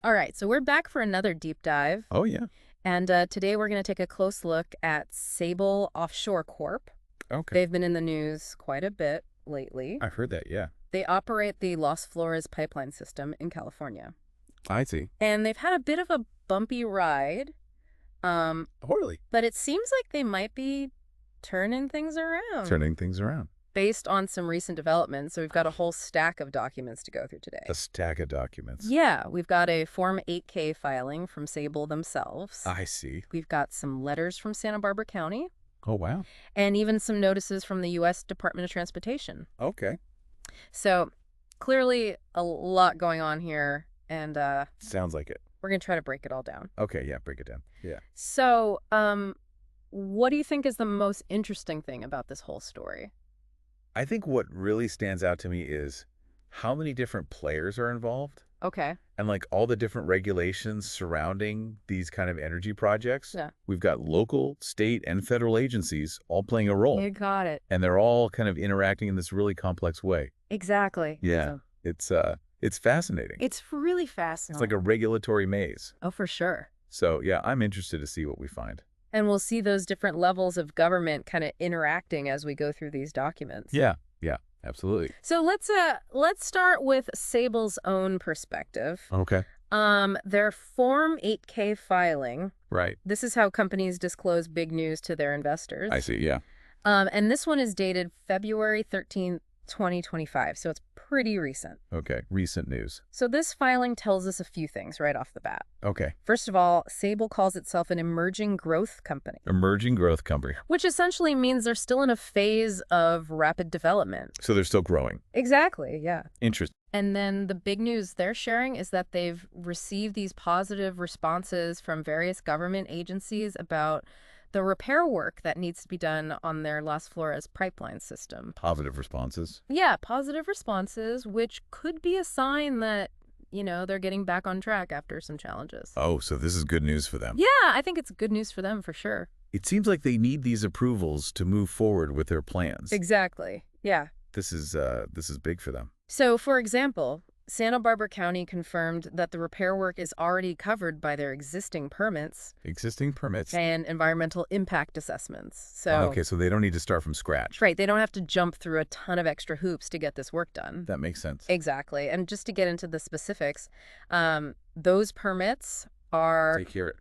All right, so we're back for another deep dive. Oh, yeah. And today we're going to take a close look at Sable Offshore Corp. Okay. They've been in the news quite a bit lately. I've heard that, yeah. They operate the Los Flores pipeline system in California. I see. And they've had a bit of a bumpy ride. Really? But it seems like they might be turning things around. Turning things around. Based on some recent developments. So we've got a whole stack of documents to go through today. A stack of documents. Yeah, we've got a Form 8K filing from Sable themselves. I see. We've got some letters from Santa Barbara County. Oh, wow. And even some notices from the U.S. Department of Transportation. Okay. So clearly a lot going on here. And sounds like it. we're going to try to break it all down. Okay, yeah, break it down. Yeah. So what do you think is the most interesting thing about this whole story? I think what really stands out to me is how many different players are involved Okay. and like all the different regulations surrounding these kind of energy projects. Yeah. We've got local, state, and federal agencies all playing a role. You got it. And they're all kind of interacting in this really complex way. Exactly. Yeah. So It's fascinating. it's really fascinating. It's like a regulatory maze. Oh, for sure. So, yeah, I'm interested to see what we find. And we'll see those different levels of government kind of interacting as we go through these documents. Yeah, absolutely. So let's start with Sable's own perspective. Okay. Their Form 8K filing. Right. This is how companies disclose big news to their investors. I see, yeah. And this one is dated February 13th, 2025, so it's pretty recent. Okay, recent news. So this filing tells us a few things right off the bat. Okay. First of all, Sable calls itself an emerging growth company, Emerging growth company. which essentially means they're still in a phase of rapid development. So they're still growing. Exactly, yeah. Interesting. And then the big news they're sharing is that they've received these positive responses from various government agencies about the repair work that needs to be done on their Las Flores pipeline system. Positive responses. Yeah, positive responses, which could be a sign that, they're getting back on track after some challenges. Oh, so this is good news for them. Yeah, I think it's good news for them for sure. It seems like they need these approvals to move forward with their plans. Exactly. Yeah. This is big for them. So, for example, Santa Barbara County confirmed that the repair work is already covered by their existing permits. Existing permits. And environmental impact assessments. So, Okay, so they don't need to start from scratch. right, they don't have to jump through a ton of extra hoops to get this work done. That makes sense. Exactly. And just to get into the specifics, those permits are Take care.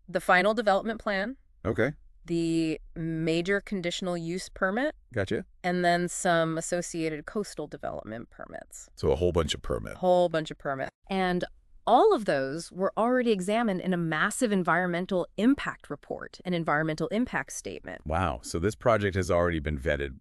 the final development plan, Okay, the major conditional use permit, gotcha. and then some associated coastal development permits. So a whole bunch of permits. Whole bunch of permits. And all of those were already examined in a massive environmental impact report, an environmental impact statement. Wow, so this project has already been vetted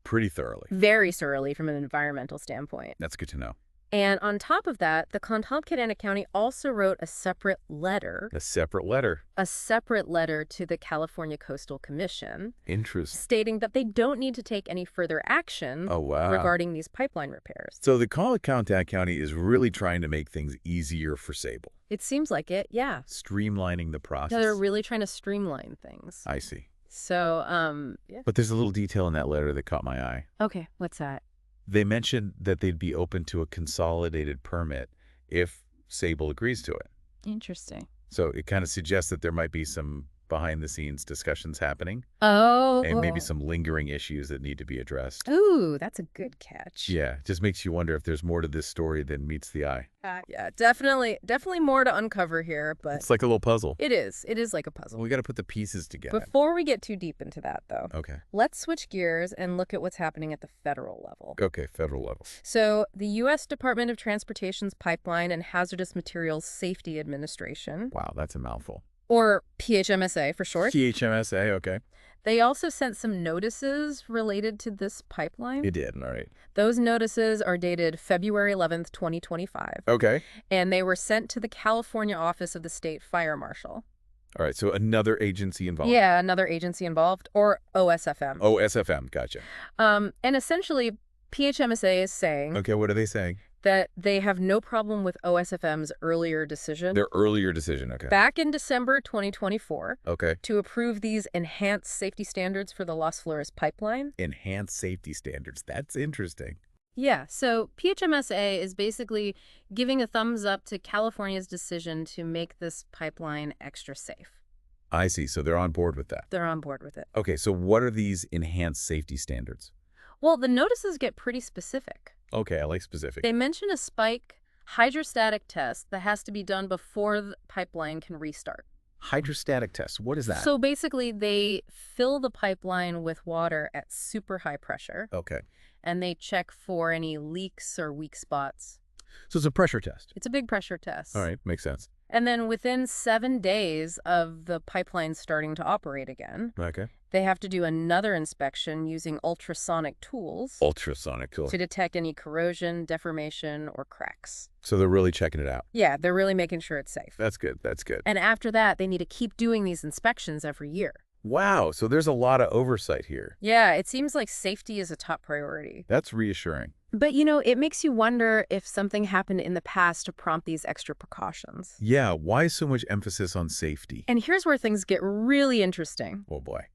pretty thoroughly. Very thoroughly from an environmental standpoint. That's good to know. And on top of that, the Contopcadena County also wrote a separate letter A separate letter. to the California Coastal Commission Interesting. stating that they don't need to take any further action Oh, wow. regarding these pipeline repairs. So the Contopcadena County is really trying to make things easier for Sable. It seems like it, yeah. Streamlining the process. They're really trying to streamline things. I see. So, yeah. But there's a little detail in that letter that caught my eye. Okay, what's that? They mentioned that they'd be open to a consolidated permit if Sable agrees to it. Interesting. So it kind of suggests that there might be some behind-the-scenes discussions happening Oh. and maybe some lingering issues that need to be addressed. Ooh, that's a good catch. Yeah, just makes you wonder if there's more to this story than meets the eye. Yeah, definitely more to uncover here, but It's like a little puzzle. it is like a puzzle. We got to put the pieces together. Before we get too deep into that, though, Okay. let's switch gears and look at what's happening at the federal level. Okay, federal level. So the U.S. Department of Transportation's Pipeline and Hazardous Materials Safety Administration, Wow, that's a mouthful. or PHMSA for short, PHMSA, okay. they also sent some notices related to this pipeline. It did, all right. Those notices are dated February 11th, 2025, Okay. and they were sent to the California office of the State Fire Marshal. All right, so another agency involved. Yeah, another agency involved, or OSFM. OSFM, gotcha. And essentially, PHMSA is saying Okay, what are they saying? that they have no problem with OSFM's earlier decision Their earlier decision, okay. back in December 2024 Okay. to approve these enhanced safety standards for the Los Flores pipeline. Enhanced safety standards. That's interesting. Yeah, so PHMSA is basically giving a thumbs up to California's decision to make this pipeline extra safe. I see. So they're on board with that. They're on board with it. Okay, so what are these enhanced safety standards? Well, the notices get pretty specific. Okay, I like specific. They mention a spike hydrostatic test that has to be done before the pipeline can restart. Hydrostatic tests, what is that? So basically, they fill the pipeline with water at super high pressure, Okay. and they check for any leaks or weak spots. So it's a pressure test. It's a big pressure test. All right, makes sense. And then within 7 days of the pipeline starting to operate again, Okay. they have to do another inspection using ultrasonic tools Ultrasonic tool. to detect any corrosion, deformation, or cracks. So they're really checking it out. Yeah, they're really making sure it's safe. That's good. That's good. And after that, they need to keep doing these inspections every year. Wow, so there's a lot of oversight here. Yeah, it seems like safety is a top priority. That's reassuring. But, you know, it makes you wonder if something happened in the past to prompt these extra precautions. Yeah, why so much emphasis on safety? And here's where things get really interesting. Oh boy.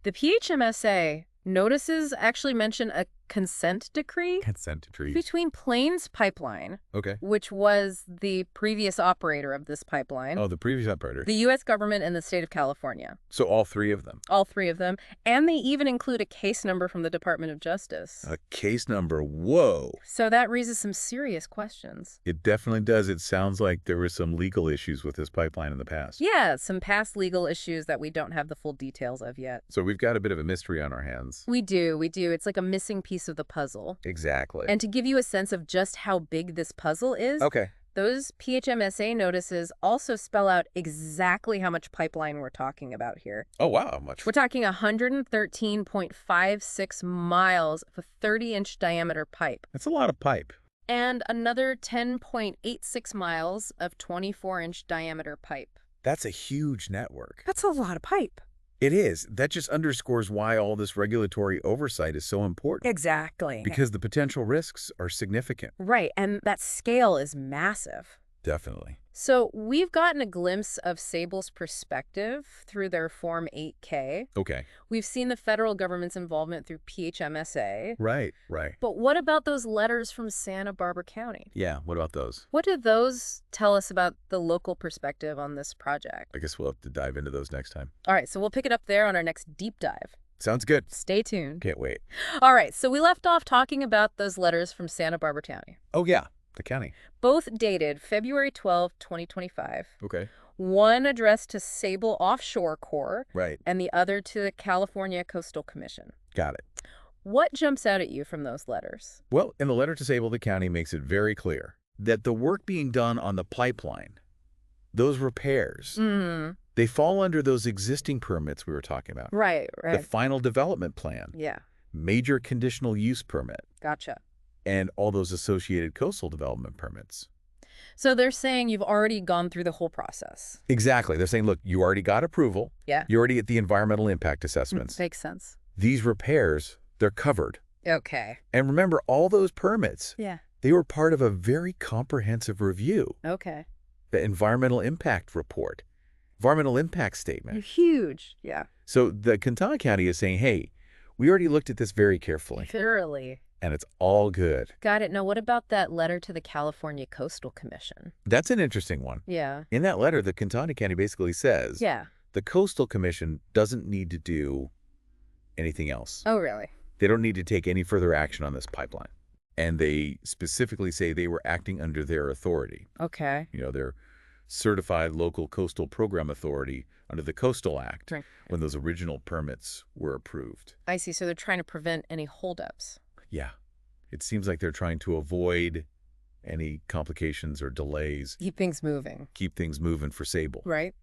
The PHMSA notices actually mention a consent decree Consent decree. between Plains Pipeline, Okay. which was the previous operator of this pipeline, Oh, the previous operator. the U.S. government, and the state of California. So all three of them. All three of them. And they even include a case number from the Department of Justice. A case number. Whoa. So that raises some serious questions. It definitely does. It sounds like there were some legal issues with this pipeline in the past. Yeah, some past legal issues that we don't have the full details of yet. So we've got a bit of a mystery on our hands. We do. It's like a missing piece of the puzzle. Exactly. And to give you a sense of just how big this puzzle is, Okay. those PHMSA notices also spell out exactly how much pipeline we're talking about here. Oh, wow. How much? We're talking 113.56 miles of a 30-inch diameter pipe That's a lot of pipe. and another 10.86 miles of 24-inch diameter pipe. That's a huge network. That's a lot of pipe. It is. That just underscores why all this regulatory oversight is so important. Exactly. Because the potential risks are significant. Right, and that scale is massive. Definitely. So we've gotten a glimpse of Sable's perspective through their Form 8K. Okay. We've seen the federal government's involvement through PHMSA. Right, right. But what about those letters from Santa Barbara County? Yeah, what about those? What do those tell us about the local perspective on this project? I guess we'll have to dive into those next time. All right, so we'll pick it up there on our next deep dive. Sounds good. Stay tuned. Can't wait. All right, so we left off talking about those letters from Santa Barbara County. Oh, yeah. The county. Both dated February 12, 2025. Okay. One addressed to Sable Offshore Corp. Right. And the other to the California Coastal Commission. Got it. What jumps out at you from those letters? Well, in the letter to Sable, the county makes it very clear that the work being done on the pipeline, those repairs, they fall under those existing permits we were talking about. Right. The final development plan, Yeah. major conditional use permit, Gotcha. and all those associated coastal development permits. So they're saying you've already gone through the whole process. Exactly. They're saying, look, you already got approval. Yeah. You already get the environmental impact assessments. Makes sense. These repairs, they're covered. Okay. And remember, all those permits, Yeah. they were part of a very comprehensive review. Okay. The environmental impact report, environmental impact statement. Huge. Yeah. So the Kentucky County is saying, hey, we already looked at this very carefully, Thoroughly. and it's all good. Got it. Now, what about that letter to the California Coastal Commission? That's an interesting one. Yeah. In that letter, the Kentucky County basically says Yeah. the Coastal Commission doesn't need to do anything else. Oh, really? They don't need to take any further action on this pipeline. And they specifically say they were acting under their authority. Okay. You know, their certified local coastal program authority under the Coastal Act Right. when those original permits were approved. I see. So they're trying to prevent any holdups. Yeah. It seems like they're trying to avoid any complications or delays, Keep things moving. keep things moving for Sable. Right.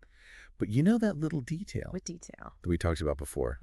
But you know that little detail What detail? that we talked about before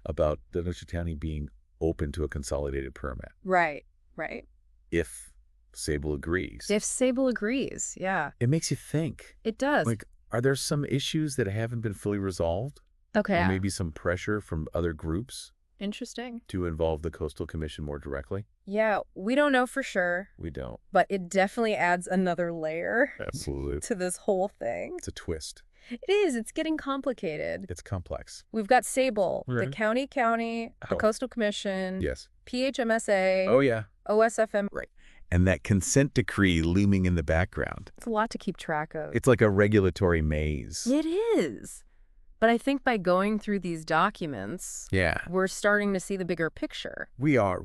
about Denocha County being open to a consolidated permit Right. Right. if Sable agrees. If Sable agrees. Yeah. It makes you think, It does. like, are there some issues that haven't been fully resolved? Okay. Or maybe some pressure from other groups Interesting. to involve the Coastal Commission more directly? Yeah. We don't know for sure, We don't. but it definitely adds another layer Absolutely. to this whole thing. It's a twist. It is. It's getting complicated. It's complex. We've got Sable, the Right. county, the Oh. Coastal Commission, Yes. PHMSA. Oh, yeah. OSFM. Right. And that consent decree looming in the background. It's a lot to keep track of. It's like a regulatory maze. It is. But I think by going through these documents, Yeah. we're starting to see the bigger picture. We are.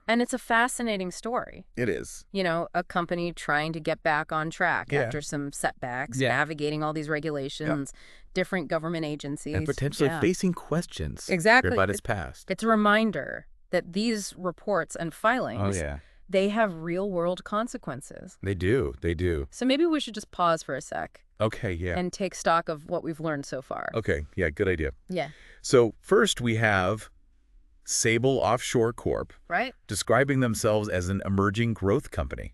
And it's a fascinating story. It is. You know, a company trying to get back on track after some setbacks, navigating all these regulations, different government agencies. And potentially facing questions about its past. It's a reminder that these reports and filings, they have real-world consequences. They do. So maybe we should just pause for a sec. Okay, And take stock of what we've learned so far. Okay, good idea. Yeah. So first we have Sable Offshore Corp. Right. Describing themselves as an emerging growth company.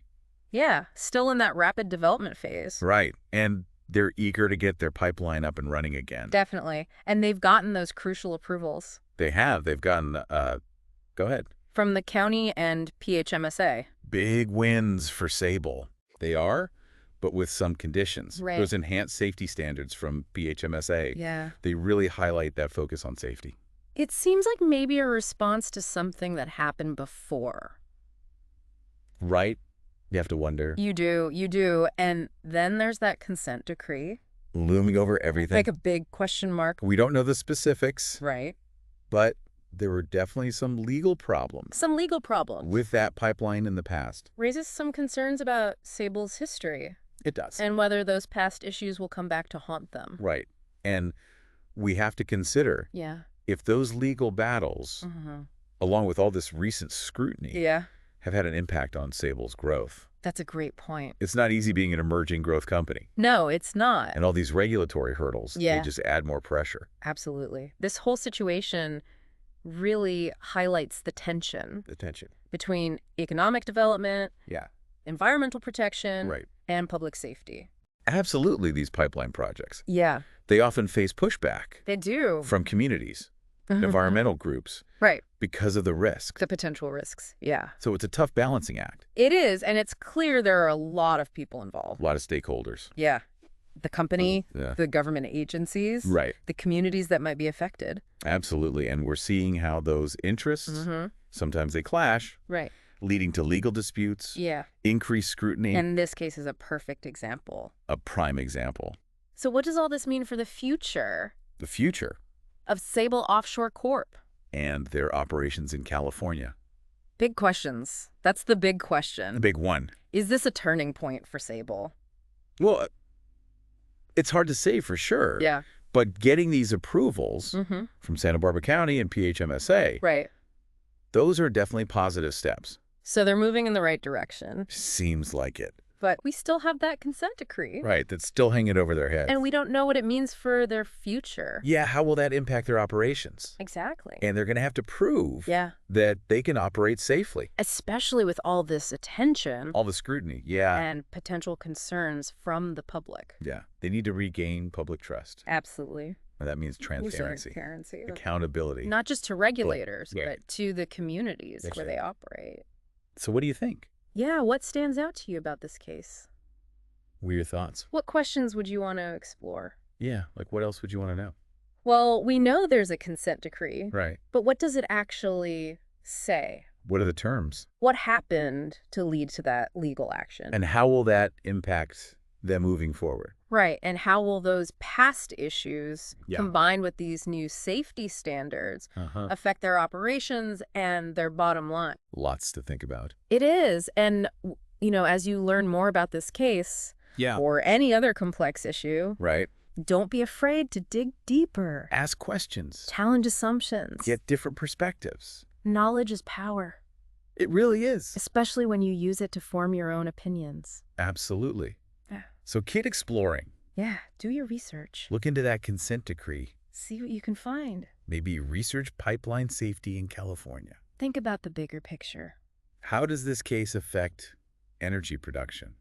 Yeah, still in that rapid development phase. Right. And they're eager to get their pipeline up and running again. Definitely. And they've gotten those crucial approvals. They have. They've gotten, go ahead. From the county and PHMSA. Big wins for Sable. They are, but with some conditions. Right. Those enhanced safety standards from PHMSA. Yeah. They really highlight that focus on safety. It seems like maybe a response to something that happened before. Right? You have to wonder. You do. And then there's that consent decree. Looming over everything. Like a big question mark. We don't know the specifics. Right. But there were definitely some legal problems. With that pipeline in the past. Raises some concerns about Sable's history. It does. And whether those past issues will come back to haunt them. Right. And we have to consider if those legal battles, along with all this recent scrutiny, have had an impact on Sable's growth. That's a great point. It's not easy being an emerging growth company. No, it's not. And all these regulatory hurdles, they just add more pressure. Absolutely. This whole situation really highlights the tension. Between economic development, environmental protection, and public safety. Absolutely, these pipeline projects. Yeah. They often face pushback. They do. From communities, environmental groups. Right. Because of the risk. The potential risks, yeah. So it's a tough balancing act. It is, and it's clear there are a lot of people involved. A lot of stakeholders. Yeah. The company, the government agencies, the communities that might be affected. Absolutely, and we're seeing how those interests, sometimes they clash, leading to legal disputes, increased scrutiny. And this case is a perfect example. A prime example. So what does all this mean for the future? The future. Of Sable Offshore Corp. And their operations in California. Big questions. That's the big question. The big one. Is this a turning point for Sable? Well, it's hard to say for sure. Yeah. But getting these approvals from Santa Barbara County and PHMSA, those are definitely positive steps. So they're moving in the right direction. Seems like it. But we still have that consent decree. Right, that's still hanging over their heads. And we don't know what it means for their future. Yeah, how will that impact their operations? Exactly. And they're going to have to prove that they can operate safely. Especially with all this attention. All the scrutiny, And potential concerns from the public. Yeah, they need to regain public trust. Absolutely. And that means transparency. Accountability. Not just to regulators, but to the communities where they operate. So what do you think? Yeah, what stands out to you about this case? What are your thoughts? What questions would you want to explore? Yeah, like what else would you want to know? Well, we know there's a consent decree. Right. But what does it actually say? What are the terms? What happened to lead to that legal action? And how will that impact them moving forward? Right. And how will those past issues, combined with these new safety standards, affect their operations and their bottom line? Lots to think about. It is. And, you know, as you learn more about this case or any other complex issue, don't be afraid to dig deeper. Ask questions. Challenge assumptions. Get different perspectives. Knowledge is power. It really is. Especially when you use it to form your own opinions. Absolutely. Yeah. So keep exploring. Yeah, do your research. Look into that consent decree. See what you can find. Maybe research pipeline safety in California. Think about the bigger picture. How does this case affect energy production?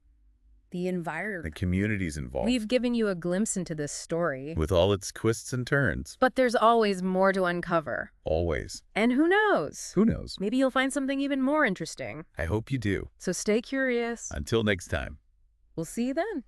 The environment. The communities involved. We've given you a glimpse into this story. With all its twists and turns. But there's always more to uncover. Always. And who knows? Who knows? Maybe you'll find something even more interesting. I hope you do. So stay curious. Until next time. We'll see you then.